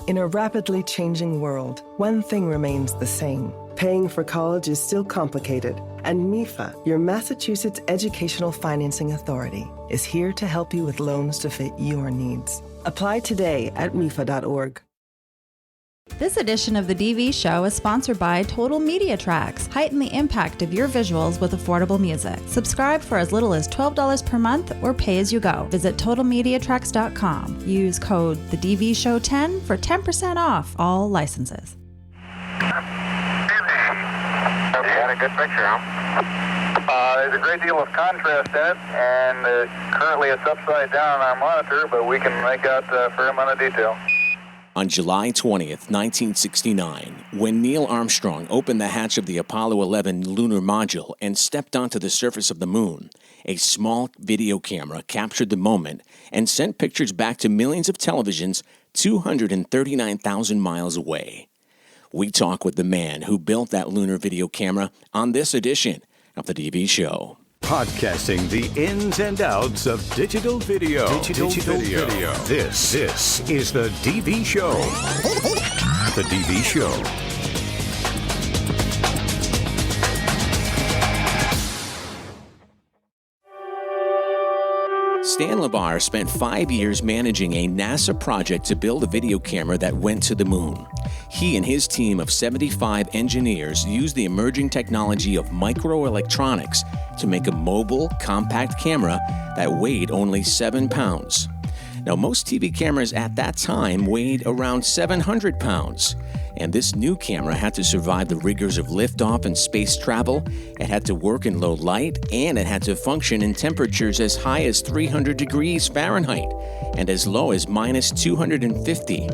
In a rapidly changing world, one thing remains the same. Paying for college is still complicated, and MIFA, your Massachusetts Educational Financing Authority, is here to help you with loans to fit your needs. Apply today at MIFA.org. This edition of the DV Show is sponsored by Total Media Tracks. Heighten the impact of your visuals with affordable music. Subscribe for as little as $12 per month or pay as you go. Visit TotalMediaTracks.com. Use code TheDVShow10 for 10% off all licenses. You had a good picture, huh? There's a great deal of contrast in it, and currently it's upside down on our monitor, but we can make out a fair amount of detail. On July 20th, 1969, when Neil Armstrong opened the hatch of the Apollo 11 lunar module and stepped onto the surface of the moon, a small video camera captured the moment and sent pictures back to millions of televisions 239,000 miles away. We talk with the man who built that lunar video camera on this edition of the DV Show. Podcasting the ins and outs of digital video. Digital video. This is the DV Show. The DV Show. Stan LeBar spent 5 years managing a NASA project to build a video camera that went to the moon. He and his team of 75 engineers used the emerging technology of microelectronics to make a mobile, compact camera that weighed only 7 pounds. Now, most TV cameras at that time weighed around 700 pounds. And this new camera had to survive the rigors of liftoff and space travel. It had to work in low light, and it had to function in temperatures as high as 300 degrees Fahrenheit and as low as minus 250.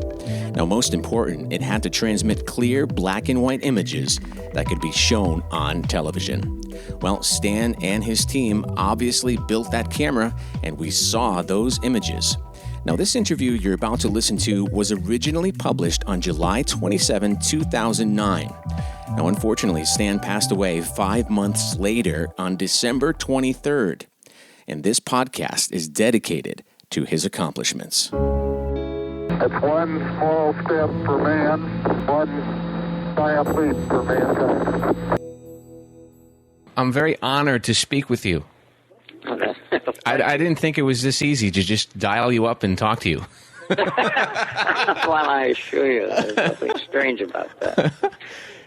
Now, most important, it had to transmit clear black and white images that could be shown on television. Well, Stan and his team obviously built that camera, and we saw those images. Now, this interview you're about to listen to was originally published on July 27, 2009. Now, unfortunately, Stan passed away 5 months later on December 23rd. And this podcast is dedicated to his accomplishments. That's one small step for man, one giant leap for mankind. I'm very honored to speak with you. I didn't think it was this easy to just dial you up and talk to you. Well, I assure you, there's nothing strange about that.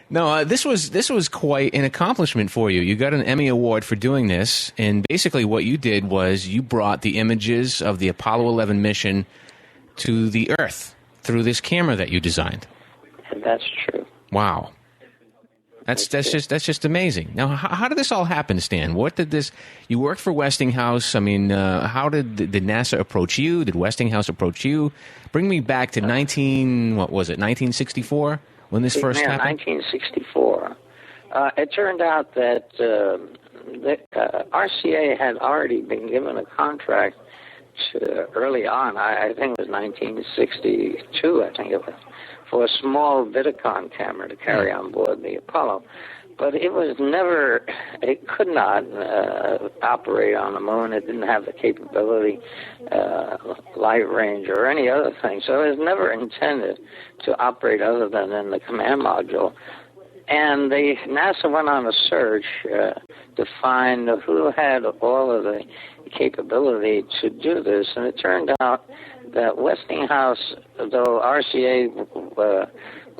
No, this was quite an accomplishment for you. You got an Emmy Award for doing this, and basically what you did was you brought the images of the Apollo 11 mission to the Earth through this camera that you designed. And that's true. Wow. That's just amazing. Now, how did this all happen, Stan? What did this? You worked for Westinghouse. I mean, how did NASA approach you? Did Westinghouse approach you? Bring me back to 1964 when this first happened. 1964. It turned out that RCA had already been given a contract early on. I think it was 1962. I think it was, for a small Vidicon camera to carry on board the Apollo. But it could not operate on the moon. It didn't have the capability, light range, or any other thing. So it was never intended to operate other than in the command module. And NASA went on a search to find who had all of the capability to do this. And it turned out that Westinghouse, though RCA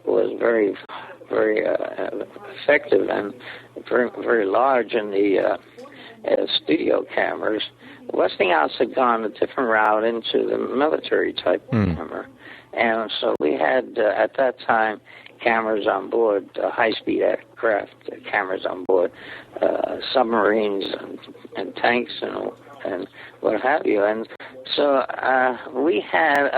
was very, very effective and very, very large in the studio cameras, Westinghouse had gone a different route into the military type camera. And so we had, at that time, cameras on board, high-speed aircraft cameras on board, submarines and tanks and what have you. And so we have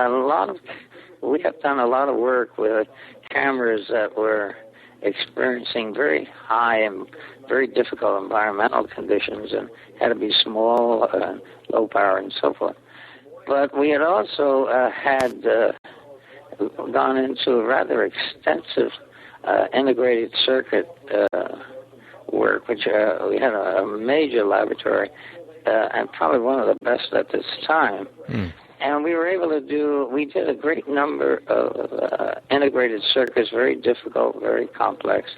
done a lot of work with cameras that were experiencing very high and very difficult environmental conditions and had to be small, low power, and so forth. But we had also had gone into a rather extensive integrated circuit work, which we had a major laboratory and probably one of the best at this time. And we were able to we did a great number of integrated circuits, very difficult, very complex,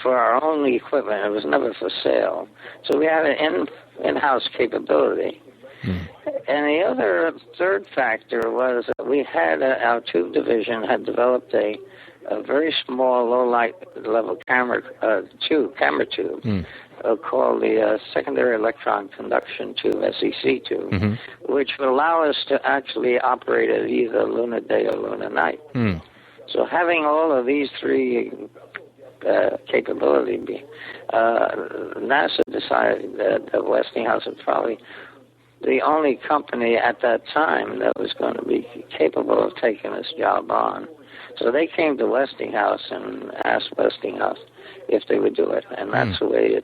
for our own equipment. It was never for sale. So we had an in-house capability. And the other third factor was that we had, our tube division had developed a very small, low-light level camera tube, called the secondary electron conduction tube, SEC tube, which would allow us to actually operate at either lunar day or lunar night. So having all of these three capabilities, NASA decided that Westinghouse was probably the only company at that time that was going to be capable of taking this job on. So they came to Westinghouse and asked Westinghouse if they would do it, and that's the way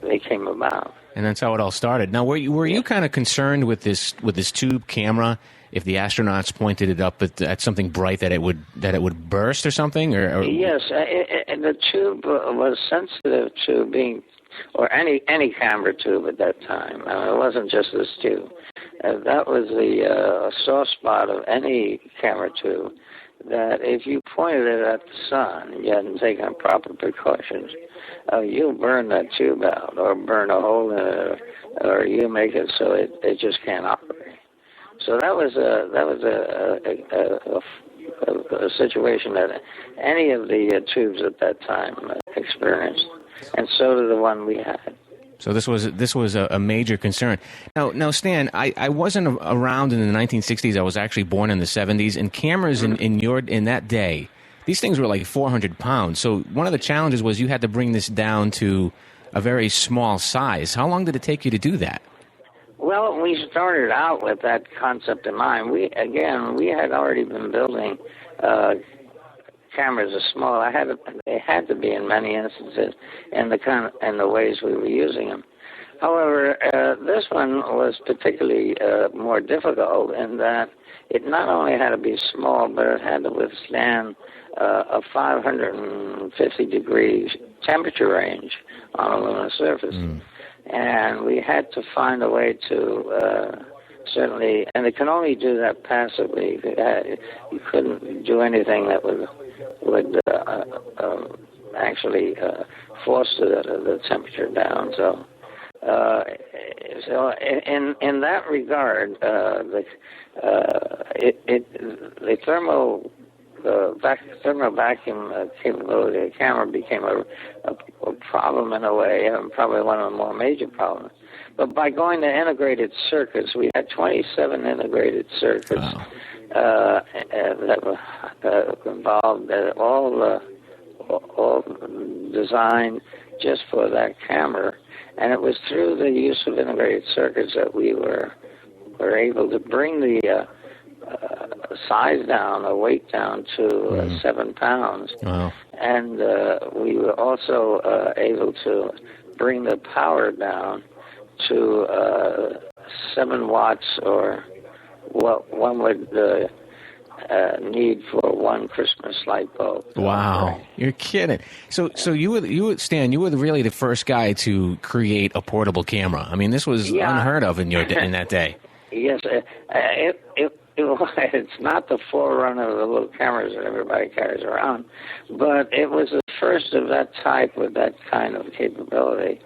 they came about. And that's how it all started. Now, were you kind of concerned with this tube camera? If the astronauts pointed it up at something bright, that it would burst or something? Or? Yes, the tube was sensitive to being, or any camera tube at that time. It wasn't just this tube. That was the soft spot of any camera tube, that if you pointed it at the sun and you hadn't taken proper precautions, you'll burn that tube out, or burn a hole in it, or you make it so it just can't operate. So that was a situation that any of the tubes at that time experienced, and so did the one we had. So this was a major concern. Now, Stan, I wasn't around in the 1960s. I was actually born in the 70s, and cameras in that day, these things were like 400 pounds. So one of the challenges was you had to bring this down to a very small size. How long did it take you to do that? Well, we started out with that concept in mind. We had already been building cameras as small. They had to be in many instances in the ways we were using them. However, this one was particularly more difficult in that it not only had to be small, but it had to withstand a 550 degrees temperature range on a lunar surface. And we had to find a way to certainly, and it can only do that passively. You couldn't do anything that would actually force the temperature down. So in that regard, the thermal vacuum capability of the camera became a problem in a way, and probably one of the more major problems. But by going to integrated circuits, we had 27 integrated circuits that involved all designed just for that camera. And it was through the use of integrated circuits that we were able to bring the size down, the weight down to 7 pounds. Wow. And we were also able to bring the power down to 7 watts, or what one would need for one Christmas light bulb. Wow, you're kidding! So you Stan, you were really the first guy to create a portable camera. I mean, this was unheard of in that day. Yes, it's not the forerunner of the little cameras that everybody carries around, but it was the first of that type with that kind of capability.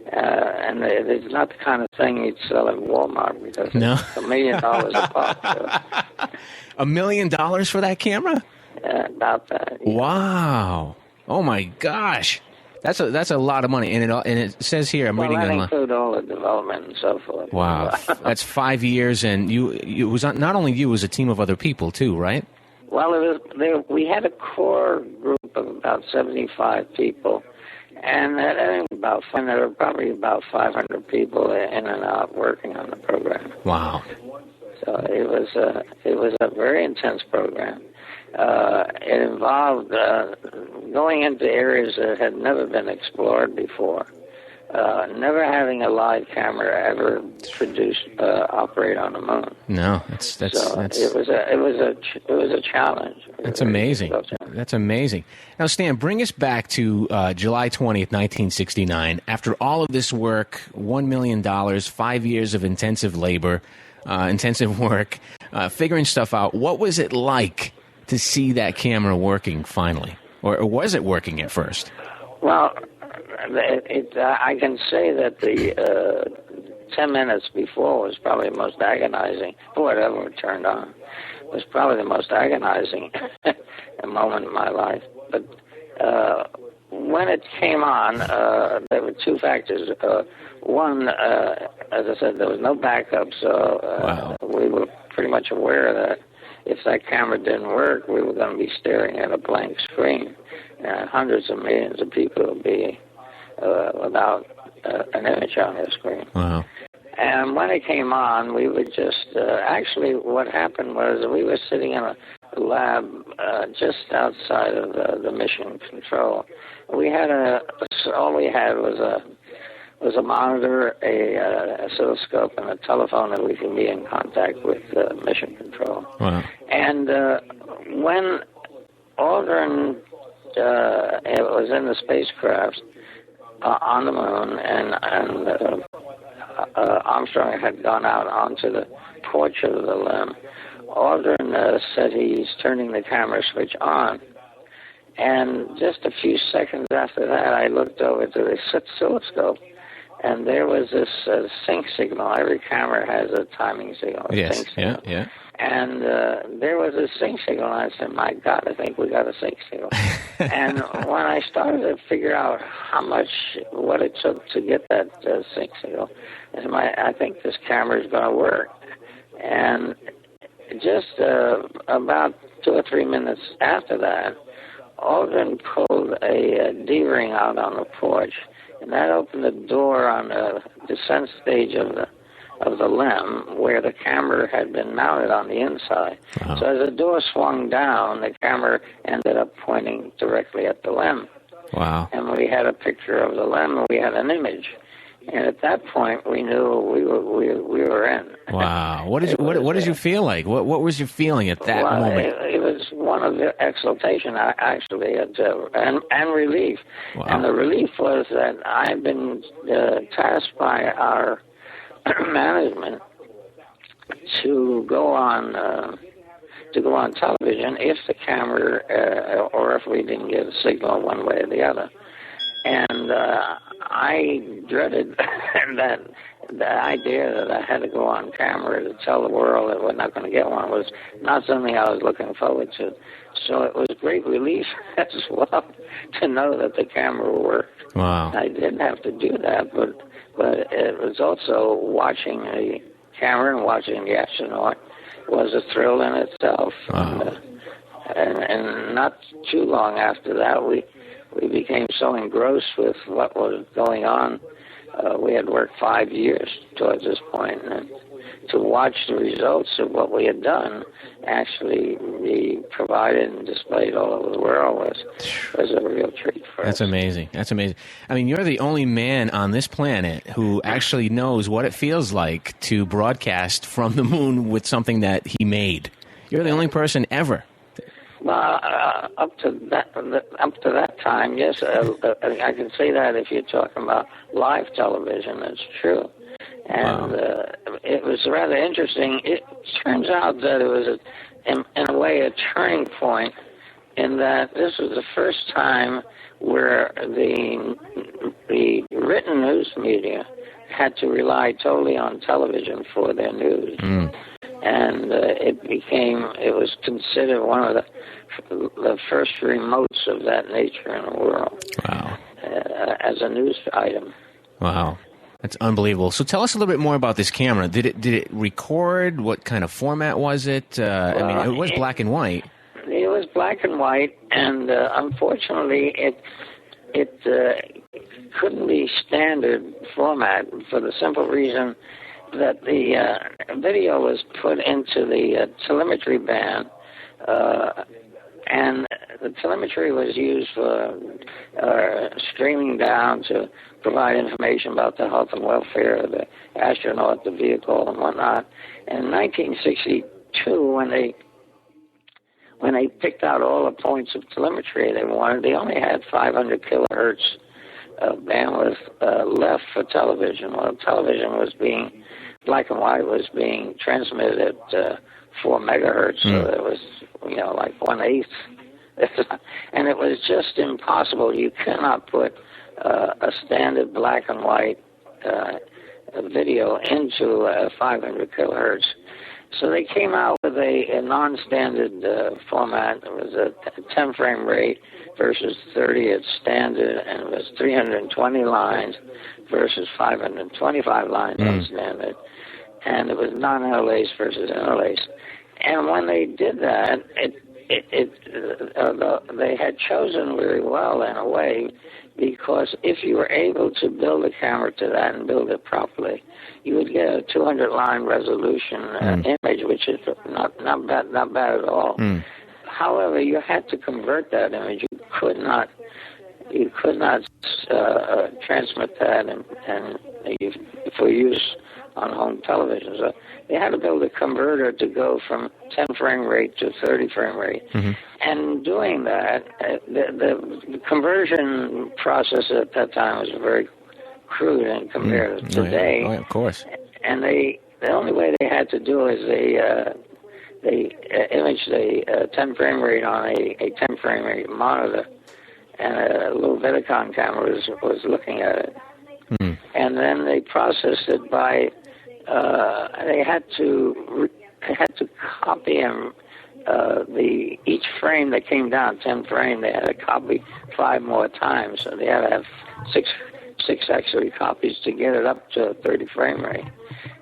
And it's not the kind of thing you'd sell at Walmart, because it's $1 million a pop. So. $1 million for that camera? About that. Yeah. Wow! Oh my gosh, that's a lot of money, and it says here I'm reading that online. Include all the development and so forth. Wow, that's 5 years, and it was not only you, it was a team of other people too, right? Well, we had a core group of about 75 people. And there were probably about 500 people in and out working on the program. Wow! So it was a very intense program. It involved going into areas that had never been explored before. Never having a live camera ever operate on the moon. No, it was a challenge. That's amazing. That's amazing. Now, Stan, bring us back to July 20th, 1969. After all of this work, $1 million, 5 years of intensive labor, intensive work, figuring stuff out. What was it like to see that camera working finally? Or was it working at first? Well, I can say that the 10 minutes before was probably the most agonizing, before it ever turned on, was probably the most agonizing moment in my life. But when it came on, there were two factors. One, as I said, there was no backup, so we were pretty much aware that if that camera didn't work, we were going to be staring at a blank screen, and hundreds of millions of people would be without an image on their screen. Wow. And when it came on, we were just, actually what happened was we were sitting in a lab just outside of the mission control. We had all we had was a monitor, a oscilloscope, and a telephone that we could be in contact with mission control. Wow. And when Aldrin was in the spacecraft on the moon, and Armstrong had gone out onto the porch of the LEM, Aldrin said he's turning the camera switch on. And just a few seconds after that, I looked over to the oscilloscope, and there was this sync signal. Every camera has a timing signal. Yes, sync signal. yeah. And there was a sync signal, and I said, my God, I think we got a sync signal. And when I started to figure out what it took to get that sync signal, I said, I think this camera is going to work. And just about 2 or 3 minutes after that, Aldrin pulled a D-ring out on the porch, and that opened the door on the descent stage of the LEM, where the camera had been mounted on the inside. Wow. So as the door swung down, the camera ended up pointing directly at the LEM. Wow. And we had a picture of the LEM, and we had an image. And at that point, we knew we were in. Wow. What did you feel like? What was your feeling at that moment? It was one of the exultation, actually, and relief. Wow. And the relief was that I've been tasked by our management to go on television if the camera or if we didn't get a signal one way or the other. And I dreaded the idea that I had to go on camera to tell the world that we're not going to get one was not something I was looking forward to. So it was great relief as well to know that the camera worked. Wow. I didn't have to do that, but it was also watching the camera and watching the astronaut was a thrill in itself. Wow. And not too long after that, we became so engrossed with what was going on. We had worked 5 years towards this point, and to watch the results of what we had done actually be provided and displayed all over the world was a real treat for us. That's amazing. That's amazing. I mean, you're the only man on this planet who actually knows what it feels like to broadcast from the moon with something that he made. You're the only person ever. Well, up to that time, yes, I can say that if you're talking about live television, it's true. And it was rather interesting. It turns out that it was, in a way, a turning point in that this was the first time where the written news media had to rely totally on television for their news. Mm. And it was considered one of the first remotes of that nature in the world. Wow. As a news item. Wow. That's unbelievable. So tell us a little bit more about this camera. Did it record? What kind of format was it? I mean, it was black and white. It was black and white, and unfortunately, it couldn't be standard format for the simple reason that the video was put into the telemetry band, and the telemetry was used for streaming down to provide information about the health and welfare of the astronaut, the vehicle, and whatnot. And in 1962, when they picked out all the points of telemetry they wanted, they only had 500 kilohertz of bandwidth left for television. Well, television was being black and white was being transmitted at 4 megahertz, so it was, like 1/8. And it was just impossible. You cannot put a standard black and white video into 500 kilohertz. So they came out with a non-standard format. It was a 10 frame rate versus 30 at standard, and it was 320 lines versus 525 lines on standard. And it was non-interlaced versus interlaced. And when they did that, they had chosen very well in a way, because if you were able to build a camera to that and build it properly, you would get a 200-line resolution image, which is not bad at all. However, you had to convert that image. You could not transmit that and for use on home television. So they had to build a converter to go from 10 frame rate to 30 frame rate. And doing that, the conversion process at that time was very crude and compared to today. Oh, yeah, of course. And the only way they had to do is they imaged a 10 frame rate on a 10 frame rate monitor, and a little Vidicon camera was looking at it. And then they processed it by they had to copy each frame that came down 10 frame. They had to copy 5 more times, so they had to have six actually copies to get it up to 30 frame rate.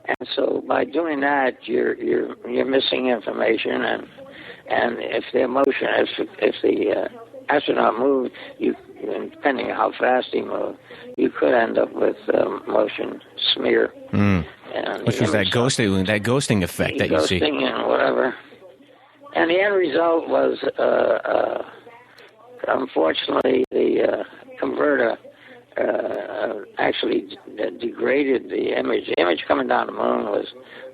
And so by doing that, you're missing information, and if the motion, if the astronaut moved, depending on how fast he moved, you could end up with motion smear. Which was that ghosting effect that you see. Ghosting and whatever. And the end result was, unfortunately, the converter actually degraded the image. The image coming down the moon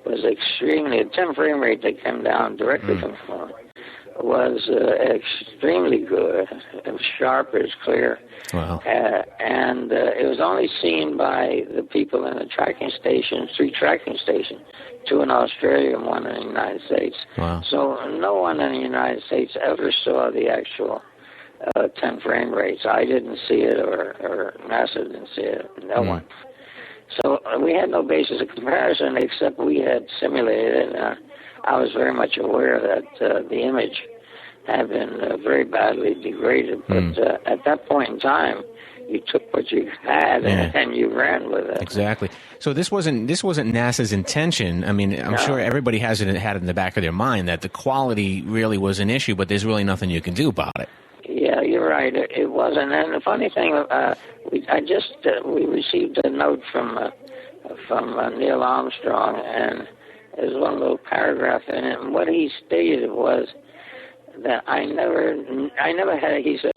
was extremely, a 10 frame rate that came down directly from the moon was extremely good. It was sharp, it was clear. Wow. And it was only seen by the people in the tracking stations, 3 tracking stations, 2 in Australia and 1 in the United States. Wow. So no one in the United States ever saw the actual 10 frame rates. I didn't see it, or NASA didn't see it, no one. So we had no basis of comparison, except we had simulated it. I was very much aware that the image had been very badly degraded, but at that point in time, you took what you had and you ran with it. Exactly. So this wasn't NASA's intention. I mean, I'm sure everybody had it in the back of their mind that the quality really was an issue, but there's really nothing you can do about it. Yeah, you're right. It wasn't. And the funny thing, we received a note from Neil Armstrong, and there's one little paragraph in it. And what he stated was that I never had, he said,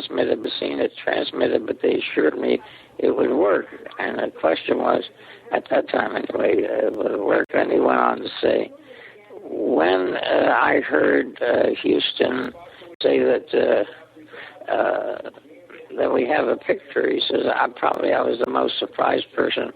seen it transmitted, but they assured me it would work. And the question was, at that time anyway, would it work? And he went on to say, when I heard Houston say that we have a picture, he says, I was the most surprised person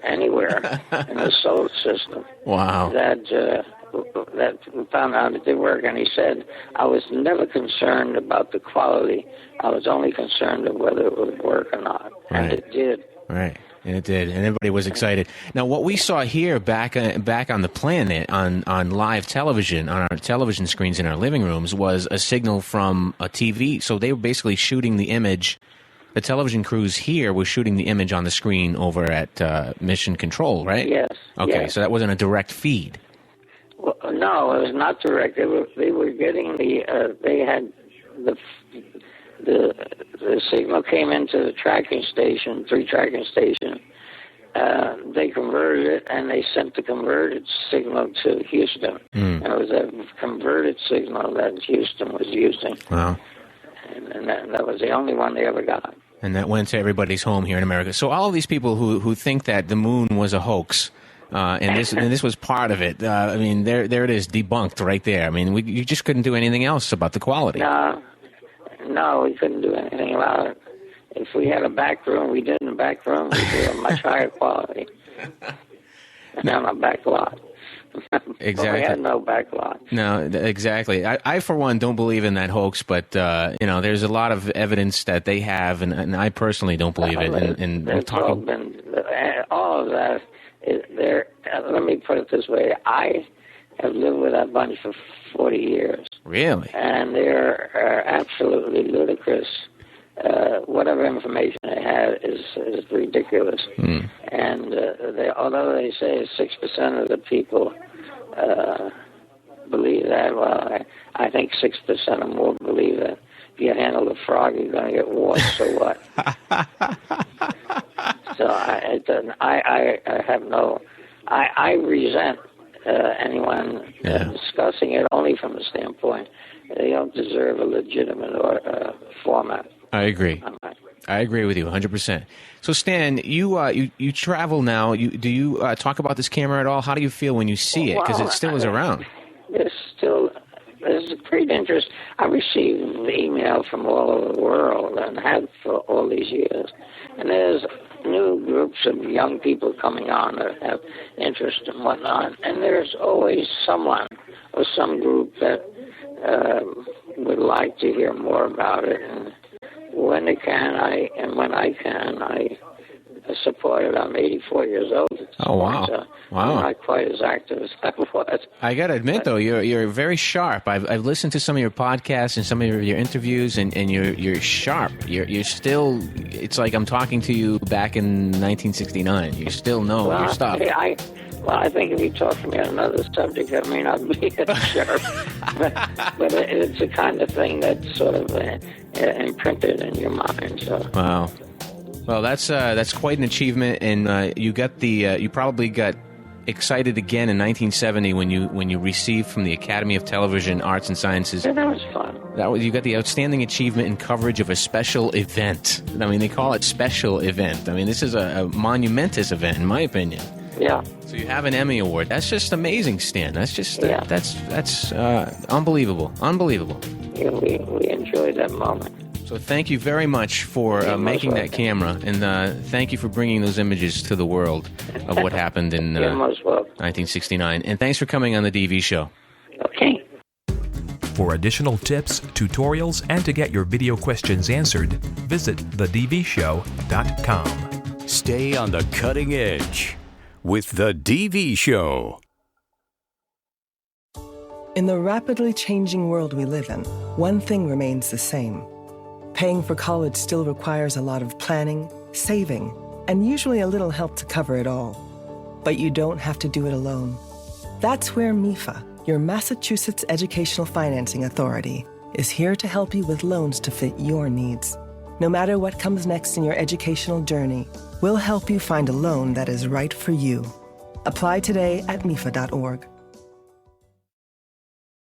anywhere in the solar system. Wow. That found out it did work. And he said, I was never concerned about the quality. I was only concerned of whether it would work or not. Right. And it did. Right. And it did, and everybody was excited. Now, what we saw here back on the planet on live television, on our television screens in our living rooms, was a signal from a TV. So they were basically shooting the image. The television crews here were shooting the image on the screen over at Mission Control, right? Yes. Okay, yes. so that wasn't a direct feed. Well, no, it was not direct. They were getting they had the signal came into the tracking station, 3 tracking station. They converted it, and they sent the converted signal to Houston. And it was a converted signal that Houston was using. Wow. And that was the only one they ever got. And that went to everybody's home here in America. So all of these people who think that the moon was a hoax, and this was part of it. I mean, there it is, debunked right there. I mean, you just couldn't do anything else about the quality. No, we couldn't do anything about it. If we had a back room, we did in the back room. We did a much higher quality. And on a back lot. Exactly. We had no back lot. No, exactly. I, for one, don't believe in that hoax, but, there's a lot of evidence that they have, and I personally don't believe it. And it's all been, all of that is there. Let me put it this way. I have lived with that bunch for 40 years. Really? And they're absolutely ludicrous. Whatever information they have is ridiculous. And although they say 6% of the people believe that, well, I think 6% or more believe that if you handle a frog, you're going to get warts, so what? So I resent anyone discussing it only from the standpoint they don't deserve a legitimate format. I agree. I agree with you 100%. So, Stan, you travel now. Do you talk about this camera at all? How do you feel when you see it? Because it still is around. There's great interest. I receive email from all over the world and have for all these years. And there's new groups of young people coming on that have interest and whatnot. And there's always someone or some group that would like to hear more about it. And when I can, I support it. I'm 84 years old. Oh, wow. So Wow. I'm not quite as active as I was. I got to admit, though, you're very sharp. I've listened to some of your podcasts and some of your interviews, and you're sharp. You're still, it's like I'm talking to you back in 1969. You still know your stuff. I think if you talk to me on another subject, I may not be as sharp. but it's the kind of thing that's sort of imprinted in your mind. So. Wow. Well, that's quite an achievement, and you probably got excited again in 1970 when you received from the Academy of Television Arts and Sciences. Yeah, that was fun. You got the outstanding achievement in coverage of a special event. I mean, they call it special event. I mean, this is a monumentous event, in my opinion. Yeah. So you have an Emmy Award. That's just amazing, Stan. That's just that's unbelievable. Unbelievable. Yeah, we enjoyed that moment. So thank you very much for making that camera, and thank you for bringing those images to the world of what happened in 1969. And thanks for coming on the DV show. Okay. For additional tips, tutorials, and to get your video questions answered, visit thedvshow.com. Stay on the cutting edge with The DV Show. In the rapidly changing world we live in, one thing remains the same. Paying for college still requires a lot of planning, saving, and usually a little help to cover it all. But you don't have to do it alone. That's where MIFA, your Massachusetts Educational Financing Authority, is here to help you with loans to fit your needs. No matter what comes next in your educational journey, we'll help you find a loan that is right for you. Apply today at MIFA.org.